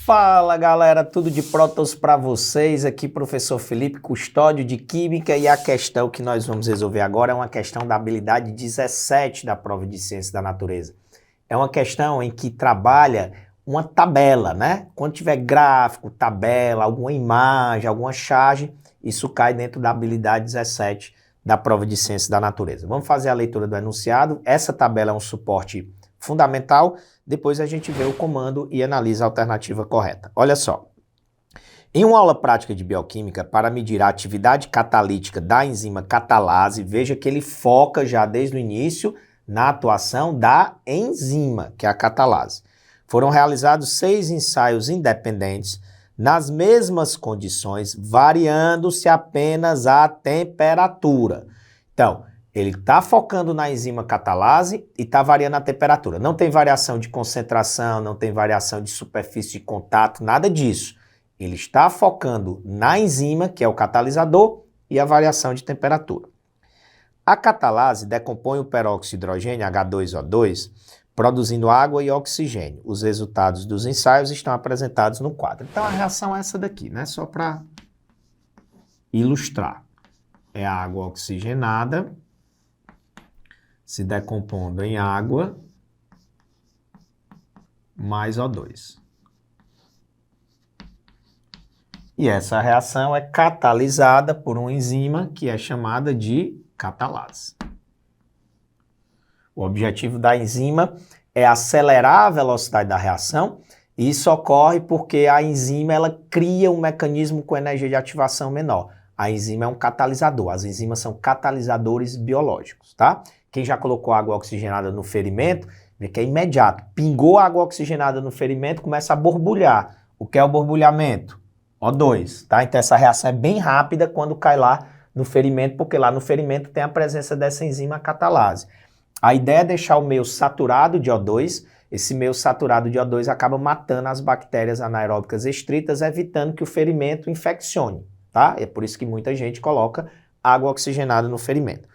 Fala galera, tudo de prótons para vocês, aqui professor Felipe, custódio de Química, e a questão que nós vamos resolver agora é uma questão da habilidade 17 da prova de Ciências da Natureza. É uma questão em que trabalha uma tabela, né? Quando tiver gráfico, tabela, alguma imagem, alguma charge, isso cai dentro da habilidade 17 da prova de Ciências da Natureza. Vamos fazer a leitura do enunciado. Essa tabela é um suporte fundamental. Depois a gente vê o comando e analisa a alternativa correta. Olha só. Em uma aula prática de bioquímica, para medir a atividade catalítica da enzima catalase, veja que ele foca já desde o início na atuação da enzima, que é a catalase. Foram realizados 6 ensaios independentes nas mesmas condições, variando-se apenas a temperatura. Então, ele está focando na enzima catalase e está variando a temperatura. Não tem variação de concentração, não tem variação de superfície de contato, nada disso. Ele está focando na enzima, que é o catalisador, e a variação de temperatura. A catalase decompõe o peróxido de hidrogênio, H2O2, produzindo água e oxigênio. Os resultados dos ensaios estão apresentados no quadro. Então a reação é essa daqui, né? Só para ilustrar. É a água oxigenada se decompondo em água mais O2. E essa reação é catalisada por uma enzima que é chamada de catalase. O objetivo da enzima é acelerar a velocidade da reação, e isso ocorre porque a enzima ela cria um mecanismo com energia de ativação menor. A enzima é um catalisador, as enzimas são catalisadores biológicos, tá? Quem já colocou água oxigenada no ferimento, vê que é imediato. Pingou água oxigenada no ferimento, começa a borbulhar. O que é o borbulhamento? O2, tá? Então essa reação é bem rápida quando cai lá no ferimento, porque lá no ferimento tem a presença dessa enzima catalase. A ideia é deixar o meio saturado de O2, esse meio saturado de O2 acaba matando as bactérias anaeróbicas estritas, evitando que o ferimento infeccione, tá? É por isso que muita gente coloca água oxigenada no ferimento.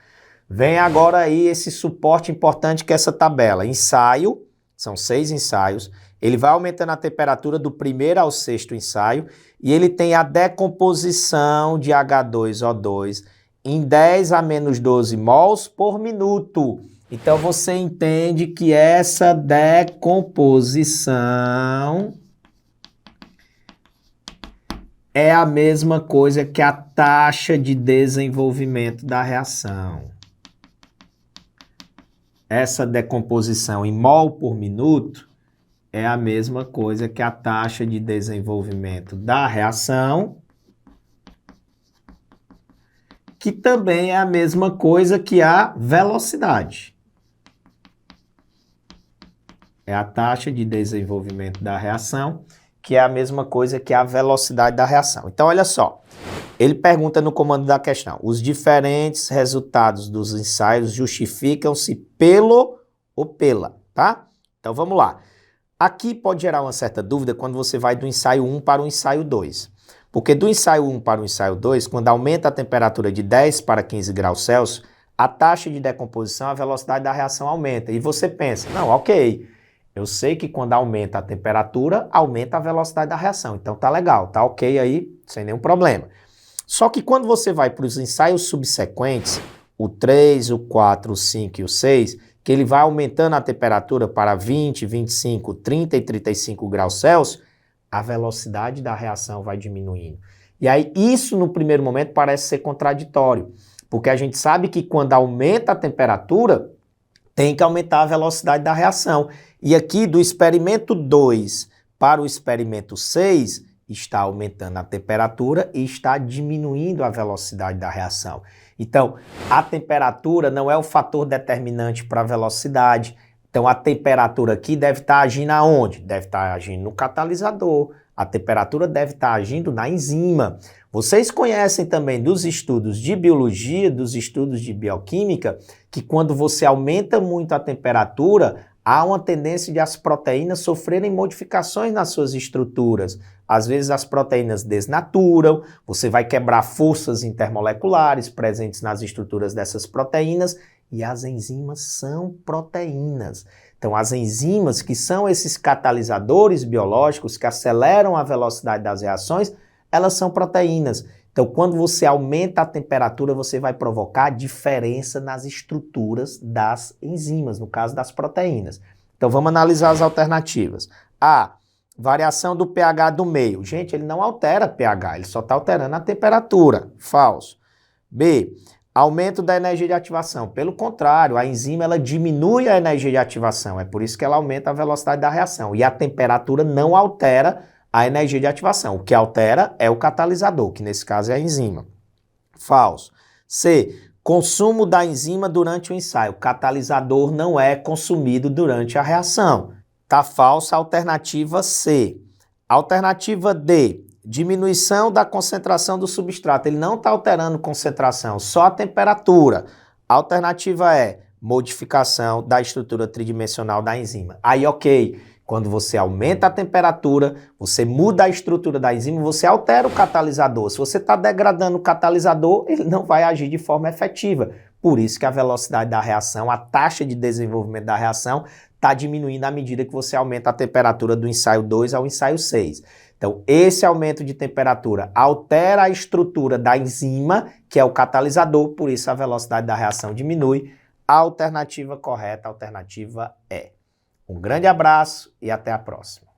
Vem agora aí esse suporte importante que é essa tabela. Ensaio, são 6 ensaios, ele vai aumentando a temperatura do primeiro ao 6º ensaio e ele tem a decomposição de H2O2 em 10 a menos 12 mols por minuto. Então você entende que essa decomposição é a mesma coisa que a taxa de desenvolvimento da reação. Essa decomposição em mol por minuto é a mesma coisa que a taxa de desenvolvimento da reação, que também é a mesma coisa que a velocidade. É a taxa de desenvolvimento da reação, que é a mesma coisa que a velocidade da reação. Então, olha só. Ele pergunta no comando da questão: os diferentes resultados dos ensaios justificam-se pelo ou pela, tá? Então vamos lá. Aqui pode gerar uma certa dúvida quando você vai do ensaio 1 para o ensaio 2. Porque do ensaio 1 para o ensaio 2, quando aumenta a temperatura de 10 para 15 graus Celsius, a taxa de decomposição, a velocidade da reação aumenta. E você pensa, não, ok, eu sei que quando aumenta a temperatura, aumenta a velocidade da reação. Então tá legal, tá ok aí, sem nenhum problema. Só que quando você vai para os ensaios subsequentes, o 3, o 4, o 5 e o 6, que ele vai aumentando a temperatura para 20, 25, 30 e 35 graus Celsius, a velocidade da reação vai diminuindo. E aí isso no primeiro momento parece ser contraditório, porque a gente sabe que quando aumenta a temperatura, tem que aumentar a velocidade da reação. E aqui do experimento 2 para o experimento 6, está aumentando a temperatura e está diminuindo a velocidade da reação. Então, a temperatura não é o fator determinante para a velocidade. Então, a temperatura aqui deve estar agindo aonde? Deve estar agindo no catalisador. A temperatura deve estar agindo na enzima. Vocês conhecem também dos estudos de biologia, dos estudos de bioquímica, que quando você aumenta muito a temperatura, há uma tendência de as proteínas sofrerem modificações nas suas estruturas. Às vezes as proteínas desnaturam, você vai quebrar forças intermoleculares presentes nas estruturas dessas proteínas E as enzimas são proteínas. Então, as enzimas, que são esses catalisadores biológicos que aceleram a velocidade das reações, elas são proteínas. Então, quando você aumenta a temperatura, você vai provocar diferença nas estruturas das enzimas, no caso das proteínas. Então, vamos analisar as alternativas. A, variação do pH do meio. Gente, ele não altera pH, ele só está alterando a temperatura. Falso. B, aumento da energia de ativação. Pelo contrário, a enzima ela diminui a energia de ativação, é por isso que ela aumenta a velocidade da reação. E a temperatura não altera a energia de ativação. O que altera é o catalisador, que nesse caso é a enzima. Falso. C, consumo da enzima durante o ensaio. O catalisador não é consumido durante a reação. Tá falsa a alternativa C. Alternativa D, diminuição da concentração do substrato. Ele não está alterando concentração, só a temperatura. A alternativa é modificação da estrutura tridimensional da enzima. Aí, ok, quando você aumenta a temperatura, você muda a estrutura da enzima, você altera o catalisador. Se você está degradando o catalisador, ele não vai agir de forma efetiva. Por isso que a velocidade da reação, a taxa de desenvolvimento da reação, está diminuindo à medida que você aumenta a temperatura do ensaio 2 ao ensaio 6. Então, esse aumento de temperatura altera a estrutura da enzima, que é o catalisador, por isso a velocidade da reação diminui. A alternativa correta, a alternativa é. Um grande abraço e até a próxima.